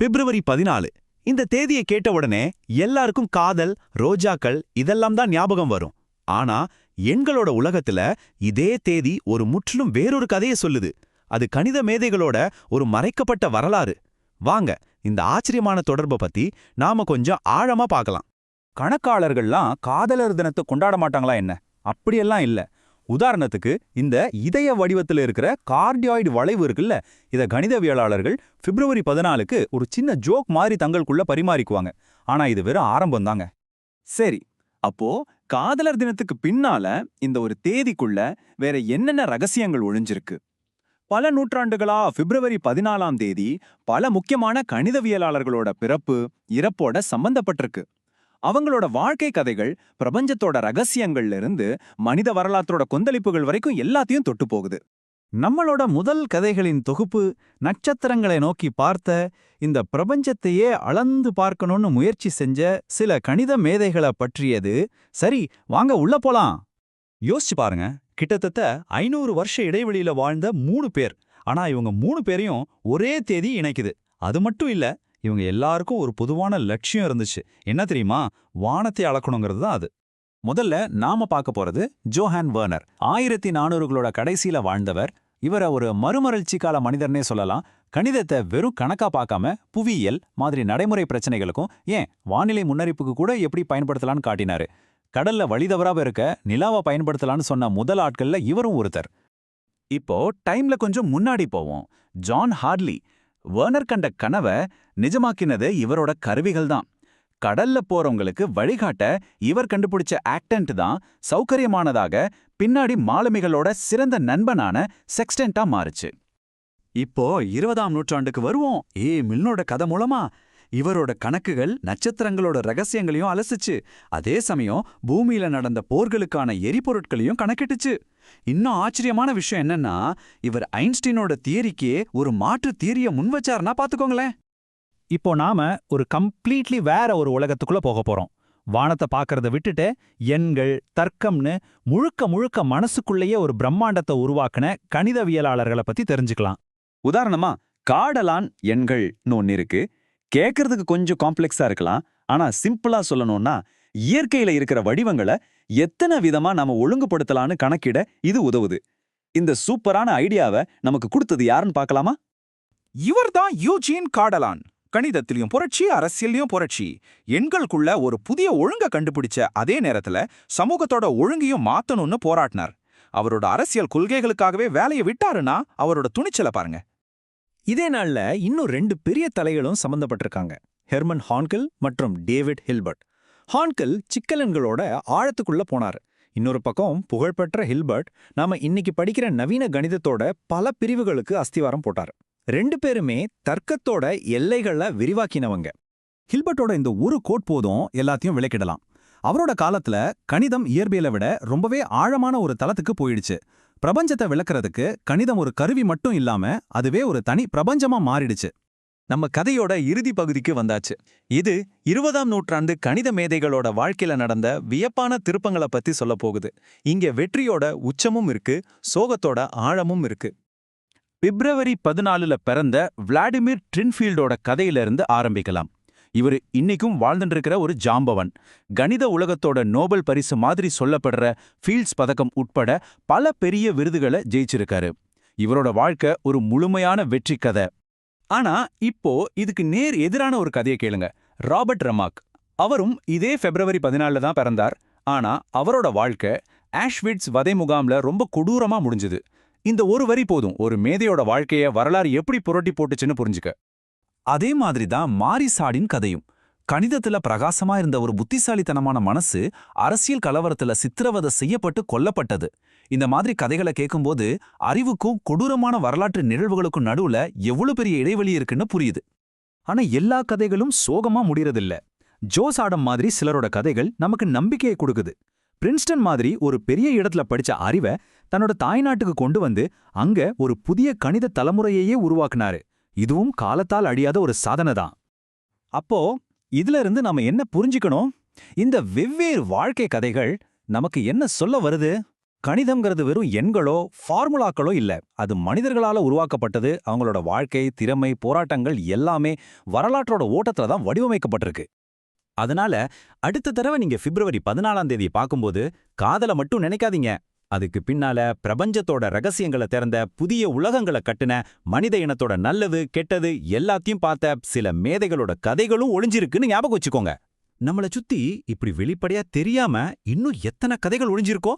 பிப்ரவரி 14. இந்த தேதியை கேட்ட உடனே எல்லாருக்கும் காதல், ரோஜாக்கள் இதெல்லாம் தான் ஞாபகம் வரும். ஆனா எண்களோட உலகத்துல இதே தேதி ஒரு முற்றிலும் வேறொரு கதையை சொல்லுது. அது கணித மேதைகளோட ஒரு மறைக்கப்பட்ட வரலாறு. வாங்க இந்த ஆச்சரியமான தொடர்பை பத்தி நாம கொஞ்சம் ஆழமா பார்க்கலாம். கணக்காளர்கள்லாம் காதலர் தினத்தை கொண்டாட மாட்டாங்களா என்ன? அப்படியெல்லாம் இல்ல. உதாரணத்துக்கு இந்த இதய வடிவத்தில் இருக்கிற கார்டியாய்டு வளைவு இருக்குல்ல, இத கணிதவியலாளர்கள் பிப்ரவரி 14க்கு ஒரு சின்ன ஜோக் மாதிரி தங்களுக்குள்ள பரிமாறிக்குவாங்க. ஆனா இது வெறும் ஆரம்பம் தாங்க. சரி, அப்போ காதலர் தினத்துக்கு பின்னால இந்த ஒரு தேதிக்குள்ள வேற என்னென்ன ரகசியங்கள் ஒளிஞ்சிருக்கு? பல நூற்றாண்டுகளா பிப்ரவரி 14ஆம் தேதி பல முக்கியமான கணிதவியலாளர்களோட பிறப்பு, இறப்போட சம்பந்தப்பட்டிருக்கு. அவங்களோட வாழ்க்கை கதைகள் பிரபஞ்சத்தோட ரகசியங்கள்ல இருந்து மனித வரலாற்றோட கொந்தளிப்புகள் வரைக்கும் எல்லாத்தையும் தொட்டு போகுது. நம்மளோட முதல் கதைகளின் தொகுப்பு நட்சத்திரங்களை நோக்கி பார்த்த இந்த பிரபஞ்சத்தையே அளந்து பார்க்கணும்னு முயற்சி செஞ்ச சில கணித மேதைகளை பற்றியது. சரி, வாங்க உள்ள போலாம். யோசிச்சு பாருங்க, கிட்டத்தட்ட 500 வருஷ இடைவெளியில வாழ்ந்த 3 பேர். ஆனா இவங்க 3 பேரையும் ஒரே தேதி இணைக்குது. அது மட்டும் இல்ல, இவங்க எல்லாருக்கும் ஒரு பொதுவான லட்சியம் இருந்துச்சு. என்ன தெரியுமா? வானத்தை அளக்கணுங்கிறது தான் அது. முதல்ல நாம பார்க்க போறது ஜோஹான் வெர்னர். 1400களோட கடைசியில வாழ்ந்தவர். இவரை ஒரு மறுமலர்ச்சி கால மனிதர்னே சொல்லலாம். கணிதத்தை வெறும் கணக்கா பார்க்காம புவியியல் மாதிரி நடைமுறை பிரச்சனைகளுக்கும், ஏன் வானிலை முன்னறிப்புக்கு கூட எப்படி பயன்படுத்தலான்னு காட்டினாரு. கடல்ல வழிதவறாம இருக்க நிலாவை பயன்படுத்தலான்னு சொன்ன முதல் ஆட்கள்ல இவரும் ஒருத்தர். இப்போ டைம்ல கொஞ்சம் முன்னாடி போவோம். John Hartley. வெர்னர் கண்ட கனவை நிஜமாக்கினது இவரோட கருவிகள் தான். கடல்ல போறவங்களுக்கு வழிகாட்ட இவர் கண்டுபிடிச்ச ஆக்டன்ட் தான் சௌகரியமானதாக பின்னாடி மாலுமிகளோட சிறந்த நண்பனான செக்ஸ்டென்ட்டா மாறுச்சு. இப்போ 20ஆம் நூற்றாண்டுக்கு வருவோம். மில்னோட கதை மூலமா இவரோட கணக்குகள் நட்சத்திரங்களோட ரகசியங்களையும் அலசுச்சு. அதே சமயம் பூமியில நடந்த போர்களுக்கான எரிபொருட்களையும் கணக்கிட்டுச்சு. இன்னும் ஆச்சரியமான விஷயம் என்னன்னா, இவர் ஐன்ஸ்டீனோட தியரிக்கே ஒரு மாற்று தியரிய முன்வச்சாருன்னா பாத்துக்கோங்களேன். இப்போ நாம ஒரு கம்ப்ளீட்லி வேற ஒரு உலகத்துக்குள்ள போக போறோம். வானத்தை பார்க்கறத விட்டுட்டு எண்கள், தர்க்கம்னு முழுக்க முழுக்க மனசுக்குள்ளேயே ஒரு பிரம்மாண்டத்தை உருவாக்குன கணிதவியலாளர்களை பத்தி தெரிஞ்சுக்கலாம். உதாரணமா காடலான் எண்கள்னு ஒன்னு இருக்கு. கேட்கறதுக்கு கொஞ்சம் காம்ப்ளெக்ஸா இருக்கலாம். ஆனா சிம்பிளா சொல்லணும்னா, இயற்கையில இருக்கிற வடிவங்களை எத்தனை விதமா நாம ஒழுங்குபடுத்தலான்னு கணக்கிட இது உதவுது. இந்த சூப்பரான ஐடியாவை நமக்கு கொடுத்தது யாருன்னு பார்க்கலாமா? இவர்தான் யூஜின் காடலான். கணிதத்திலையும் புரட்சி, அரசியலையும் புரட்சி. எண்களுக்குள்ள ஒரு புதிய ஒழுங்க கண்டுபிடிச்ச அதே நேரத்துல சமூகத்தோட ஒழுங்கையும் மாத்தணும்னு போராட்டினார். அவரோட அரசியல் கொள்கைகளுக்காகவே வேலையை விட்டாருன்னா அவரோட துணிச்சலை பாருங்க. இதே நாள்ல இன்னும் 2 பெரிய தலைகளும் சம்பந்தப்பட்டிருக்காங்க. ஹெர்மன் ஹான்கெல் மற்றும் டேவிட் ஹில்பர்ட். ஹான்கெல் சிக்கலன்களோட ஆழத்துக்குள்ள போனாரு. இன்னொரு பக்கம் புகழ்பெற்ற ஹில்பர்ட் நாம இன்னைக்கு படிக்கிற நவீன கணிதத்தோட பல பிரிவுகளுக்கு அஸ்திவாரம் போட்டாரு. 2 பேருமே தர்க்கத்தோட எல்லைகளை விரிவாக்கினவங்க. ஹில்பர்ட்டோட இந்த ஒரு கோட் போதும் எல்லாத்தையும் விளக்கிடலாம். அவரோட காலத்துல கணிதம் இயற்பியலை விட ரொம்பவே ஆழமான ஒரு தளத்துக்கு போயிடுச்சு. பிரபஞ்சத்தை விளக்குறதுக்கு கணிதம் ஒரு கருவி மட்டும் இல்லாம அதுவே ஒரு தனி பிரபஞ்சமா மாறிடுச்சு. நம்ம கதையோட இறுதி பகுதிக்கு வந்தாச்சு. இது 20ஆம் நூற்றாண்டு கணித மேதைகளோட வாழ்க்கையில நடந்த வியப்பான திருப்பங்களை பத்தி சொல்ல போகுது. இங்க வெற்றியோட உச்சமும் இருக்கு, சோகத்தோட ஆழமும் இருக்கு. பிப்ரவரி 14ல பிறந்த விளாடிமிர் ட்ரின்ஃபீல்டோட கதையிலிருந்து ஆரம்பிக்கலாம். இவர் இன்னைக்கும் வாழ்ந்துட்டு இருக்கிற ஒரு ஜாம்பவன். கணித உலகத்தோட நோபல் பரிசு மாதிரி சொல்லப்படுற ஃபீல்ட்ஸ் பதக்கம் உட்பட பல பெரிய விருதுகளை ஜெயிச்சிருக்காரு. இவரோட வாழ்க்கை ஒரு முழுமையான வெற்றி கதை. ஆனா இப்போ இதுக்கு நேர் எதிரான ஒரு கதையை கேளுங்க. ராபர்ட் ரெமார்க். அவரும் இதே பிப்ரவரி 14 தான் பிறந்தார். ஆனா அவரோட வாழ்க்கை ஆஷ்விட்ஸ் வதை முகாம்ல ரொம்ப கொடூரமா முடிஞ்சுது. இந்த ஒரு வரி போதும் ஒரு மேதையோட வாழ்க்கைய வரலாறு எப்படி புரட்டி போட்டுச்சுன்னு புரிஞ்சுக்க. அதே மாதிரி தான் மாரிசாடின் கதையும். கணிதத்துல பிரகாசமா இருந்த ஒரு புத்திசாலித்தனமான மனசு அரசியல் கலவரத்துல சித்திரவதை செய்யப்பட்டு கொல்லப்பட்டது. இந்த மாதிரி கதைகளை கேட்கும்போது அறிவுக்கும் கொடூரமான வரலாற்று நிகழ்வுகளுக்கும் நடுவுல எவ்வளவு பெரிய இடைவெளி இருக்குன்னு புரியுது. ஆனா எல்லா கதைகளும் சோகமா முடியறதில்ல. ஜோஸ் ஆடம் மாதிரி சிலரோட கதைகள் நமக்கு நம்பிக்கையை கொடுக்குது. பிரின்ஸ்டன் மாதிரி ஒரு பெரிய இடத்துல படிச்ச அறிவை தன்னோட தாய்நாட்டுக்கு கொண்டு வந்து அங்க ஒரு புதிய கணித தலைமுறையையே உருவாக்குனாரு. இதுவும் காலத்தால் அழியாத ஒரு சாதனை தான். அப்போ இதுல இருந்து நாம என்ன புரிஞ்சுக்கணும்? இந்த வெவ்வேறு வாழ்க்கை கதைகள் நமக்கு என்ன சொல்ல வருது? கணிதம்ங்கிறது வெறும் எண்களோ ஃபார்முலாக்களோ இல்ல, அது மனிதர்களால உருவாக்கப்பட்டது. அவங்களோட வாழ்க்கை, திறமை, போராட்டங்கள் எல்லாமே வரலாற்றோட ஓட்டத்துல தான் வடிவமைக்கப்பட்டிருக்கு. அதனால அடுத்த தடவை நீங்க பிப்ரவரி 14ஆம் தேதி பார்க்கும்போது காதல மட்டும் நினைக்காதீங்க. அதுக்கு பின்னால பிரபஞ்சத்தோட ரகசியங்களை திறந்த, புதிய உலகங்களை கட்டுன, மனித இனத்தோட நல்லது கெட்டது எல்லாத்தையும் பார்த்த சில மேதைகளோட கதைகளும் ஒளிஞ்சிருக்குன்னு ஞாபகம் வச்சுக்கோங்க. நம்மள சுத்தி இப்படி வெளிப்படையா தெரியாம இன்னும் எத்தனை கதைகள் ஒளிஞ்சிருக்கோ